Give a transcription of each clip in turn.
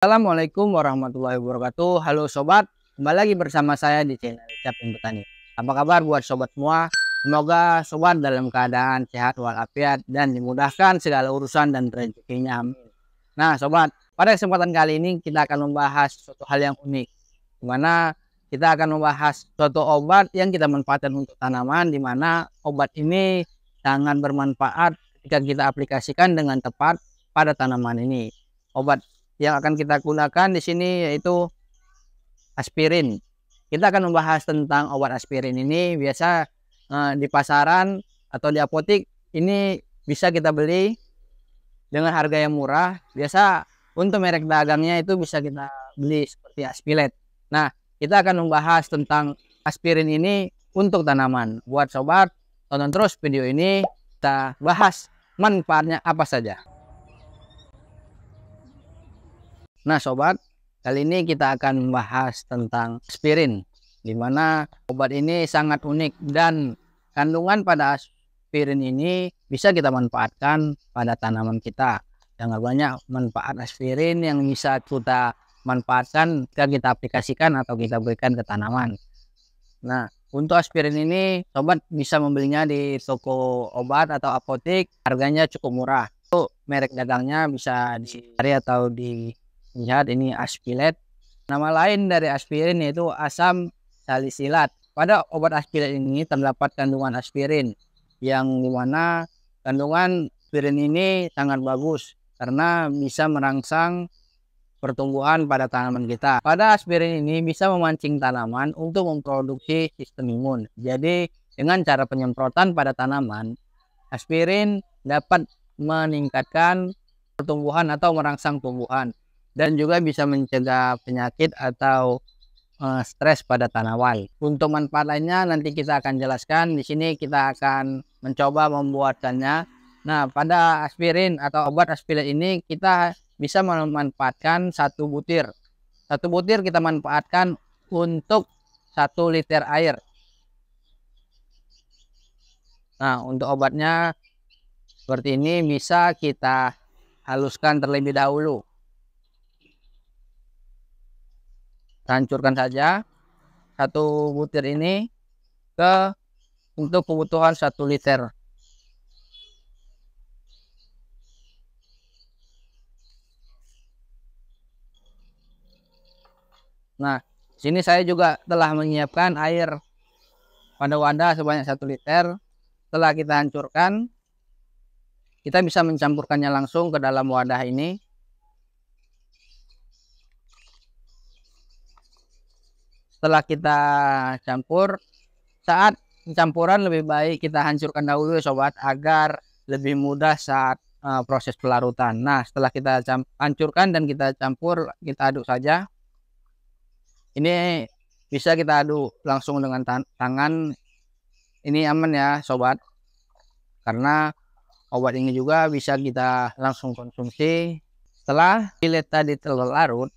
Assalamualaikum warahmatullahi wabarakatuh. Halo sobat, kembali lagi bersama saya di channel Captain Petani. Apa kabar buat sobat semua? Semoga sobat dalam keadaan sehat walafiat dan dimudahkan segala urusan dan rezekinya. Amin. Nah sobat, pada kesempatan kali ini kita akan membahas suatu hal yang unik, di mana kita akan membahas suatu obat yang kita manfaatkan untuk tanaman, di mana obat ini sangat bermanfaat jika kita aplikasikan dengan tepat pada tanaman ini. Obat yang akan kita gunakan di sini yaitu aspirin. Kita akan membahas tentang obat aspirin ini. Biasa di pasaran atau di apotik ini bisa kita beli dengan harga yang murah. Biasa untuk merek dagangnya itu bisa kita beli seperti Aspilet. Nah, kita akan membahas tentang aspirin ini untuk tanaman. Buat sobat, tonton terus video ini, kita bahas manfaatnya apa saja. Nah sobat, kali ini kita akan membahas tentang aspirin, di mana obat ini sangat unik dan kandungan pada aspirin ini bisa kita manfaatkan pada tanaman kita. Sangat banyak manfaat aspirin yang bisa kita manfaatkan jika kita aplikasikan atau kita berikan ke tanaman. Nah, untuk aspirin ini sobat bisa membelinya di toko obat atau apotik, harganya cukup murah. Untuk merek dagangnya bisa dicari atau lihat, ini Aspilet. Nama lain dari aspirin yaitu asam salisilat. Pada obat aspirin ini terdapat kandungan aspirin, yang dimana kandungan aspirin ini sangat bagus karena bisa merangsang pertumbuhan pada tanaman kita. Pada aspirin ini bisa memancing tanaman untuk memproduksi sistem imun. Jadi dengan cara penyemprotan pada tanaman, aspirin dapat meningkatkan pertumbuhan atau merangsang tumbuhan, dan juga bisa mencegah penyakit atau stres pada tanaman. Untuk manfaat lainnya nanti kita akan jelaskan. Di sini kita akan mencoba membuatkannya. Nah, pada aspirin atau obat aspirin ini kita bisa memanfaatkan satu butir. Satu butir kita manfaatkan untuk 1 liter air. Nah, untuk obatnya seperti ini, bisa kita haluskan terlebih dahulu. Hancurkan saja satu butir ini untuk kebutuhan 1 liter. Nah, sini saya juga telah menyiapkan air pada wadah sebanyak 1 liter. Setelah kita hancurkan, kita bisa mencampurkannya langsung ke dalam wadah ini. Setelah kita campur, saat pencampuran lebih baik kita hancurkan dahulu ya sobat, agar lebih mudah saat proses pelarutan. Nah, setelah kita hancurkan dan kita campur, kita aduk saja. Ini bisa kita aduk langsung dengan tangan. Ini aman ya sobat, karena obat ini juga bisa kita langsung konsumsi. Setelah kulit tadi terlarut,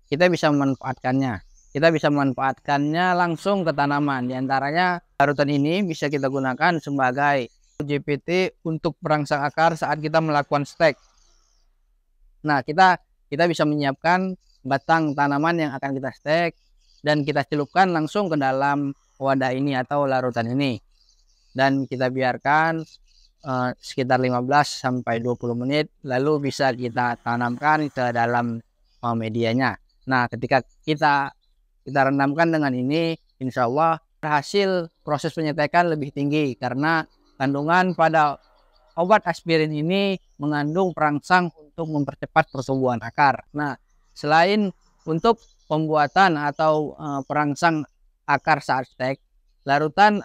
kita bisa memanfaatkannya. Kita bisa memanfaatkannya langsung ke tanaman. Di antaranya larutan ini bisa kita gunakan sebagai GPT untuk perangsang akar saat kita melakukan stek. Nah, kita bisa menyiapkan batang tanaman yang akan kita stek dan kita celupkan langsung ke dalam wadah ini atau larutan ini. Dan kita biarkan sekitar 15 sampai 20 menit, lalu bisa kita tanamkan ke dalam medianya. Nah, ketika kita rendamkan dengan ini, insya Allah hasil proses penyetekan lebih tinggi karena kandungan pada obat aspirin ini mengandung perangsang untuk mempercepat pertumbuhan akar. Nah, selain untuk pembuatan atau perangsang akar saat stek, larutan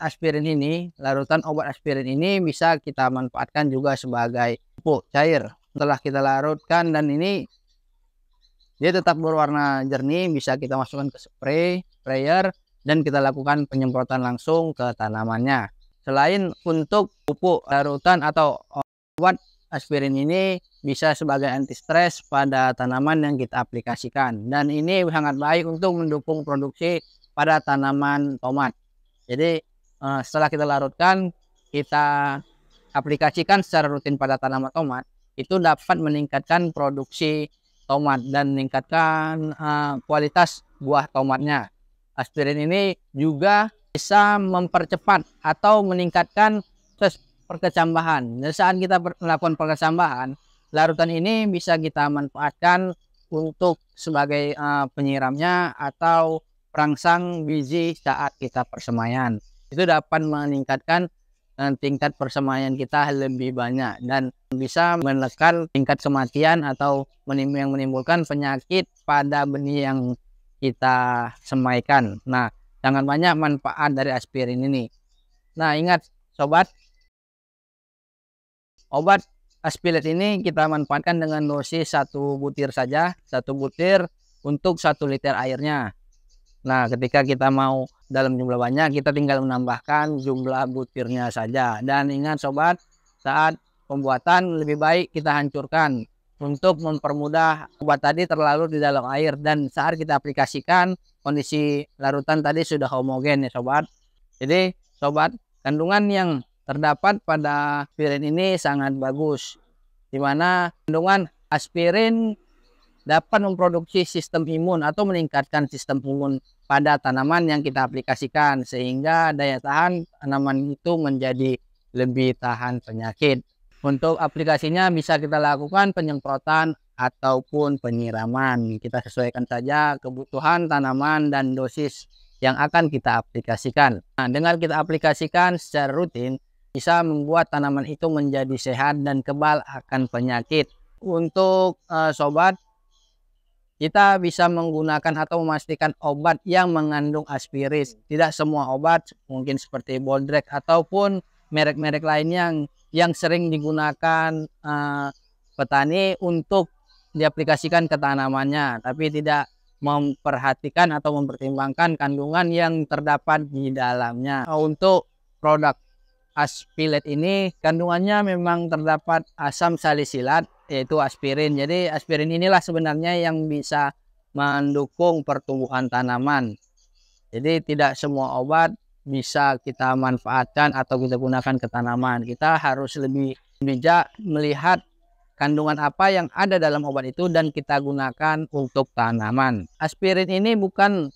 obat aspirin ini bisa kita manfaatkan juga sebagai pupuk cair. Setelah kita larutkan dan ini dia tetap berwarna jernih, bisa kita masukkan ke sprayer dan kita lakukan penyemprotan langsung ke tanamannya. Selain untuk pupuk, larutan atau obat aspirin ini bisa sebagai anti stres pada tanaman yang kita aplikasikan, dan ini sangat baik untuk mendukung produksi pada tanaman tomat. Jadi setelah kita larutkan, kita aplikasikan secara rutin pada tanaman tomat, itu dapat meningkatkan produksi tomat dan meningkatkan kualitas buah tomatnya. Aspirin ini juga bisa mempercepat atau meningkatkan proses perkecambahan. Dan saat kita melakukan perkecambahan, larutan ini bisa kita manfaatkan untuk sebagai penyiramnya atau perangsang biji saat kita persemaian. Itu dapat meningkatkan tingkat persemaian kita lebih banyak dan bisa menekan tingkat kematian atau yang menimbulkan penyakit pada benih yang kita semaikan. Nah, sangat banyak manfaat dari aspirin ini. Nah, ingat sobat, obat aspilet ini kita manfaatkan dengan dosis 1 butir saja, 1 butir untuk 1 liter airnya. Nah, ketika kita mau dalam jumlah banyak, kita tinggal menambahkan jumlah butirnya saja. Dan ingat sobat, saat pembuatan lebih baik kita hancurkan untuk mempermudah obat tadi terlarut di dalam air. Dan saat kita aplikasikan, kondisi larutan tadi sudah homogen ya sobat. Jadi sobat, kandungan yang terdapat pada aspirin ini sangat bagus, dimana kandungan aspirin dapat memproduksi sistem imun atau meningkatkan sistem imun pada tanaman yang kita aplikasikan, sehingga daya tahan tanaman itu menjadi lebih tahan penyakit. Untuk aplikasinya bisa kita lakukan penyemprotan ataupun penyiraman. Kita sesuaikan saja kebutuhan tanaman dan dosis yang akan kita aplikasikan. Nah, dengan kita aplikasikan secara rutin, bisa membuat tanaman itu menjadi sehat dan kebal akan penyakit. Untuk sobat, kita bisa menggunakan atau memastikan obat yang mengandung aspirin. Tidak semua obat, mungkin seperti Boldrex ataupun merek-merek lainnya yang sering digunakan petani untuk diaplikasikan ke tanamannya, tapi tidak memperhatikan atau mempertimbangkan kandungan yang terdapat di dalamnya. Untuk produk aspilet ini kandungannya memang terdapat asam salisilat, yaitu aspirin. Jadi aspirin inilah sebenarnya yang bisa mendukung pertumbuhan tanaman. Jadi tidak semua obat bisa kita manfaatkan atau kita gunakan ke tanaman. Kita harus lebih bijak melihat kandungan apa yang ada dalam obat itu dan kita gunakan untuk tanaman. Aspirin ini bukan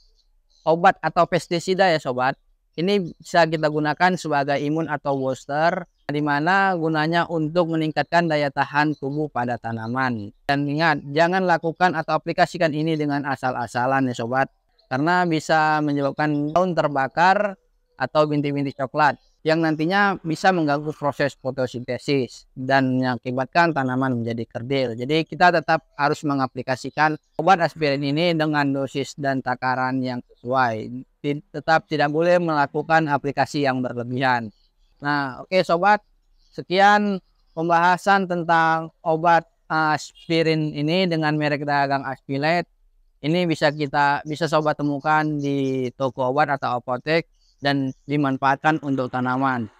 obat atau pestisida ya sobat. Ini bisa kita gunakan sebagai imun atau booster, di mana gunanya untuk meningkatkan daya tahan tubuh pada tanaman. Dan ingat, jangan lakukan atau aplikasikan ini dengan asal-asalan ya sobat, karena bisa menyebabkan daun terbakar atau bintik-bintik coklat yang nantinya bisa mengganggu proses fotosintesis dan mengakibatkan tanaman menjadi kerdil. Jadi kita tetap harus mengaplikasikan obat aspirin ini dengan dosis dan takaran yang sesuai. Tetap tidak boleh melakukan aplikasi yang berlebihan. Nah, oke sobat, sekian pembahasan tentang obat aspirin ini dengan merek dagang Aspilet. Ini bisa sobat temukan di toko obat atau apotek dan dimanfaatkan untuk tanaman.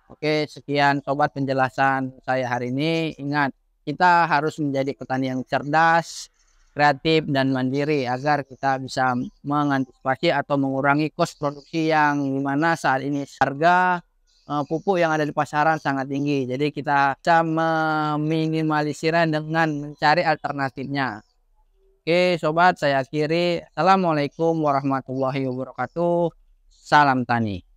Oke, sekian sobat penjelasan saya hari ini. Ingat, kita harus menjadi petani yang cerdas, kreatif, dan mandiri agar kita bisa mengantisipasi atau mengurangi kos produksi yang dimana saat ini harga pupuk yang ada di pasaran sangat tinggi. Jadi kita bisa meminimalisirnya dengan mencari alternatifnya. Oke sobat, saya akhiri. Assalamualaikum warahmatullahi wabarakatuh. Salam tani.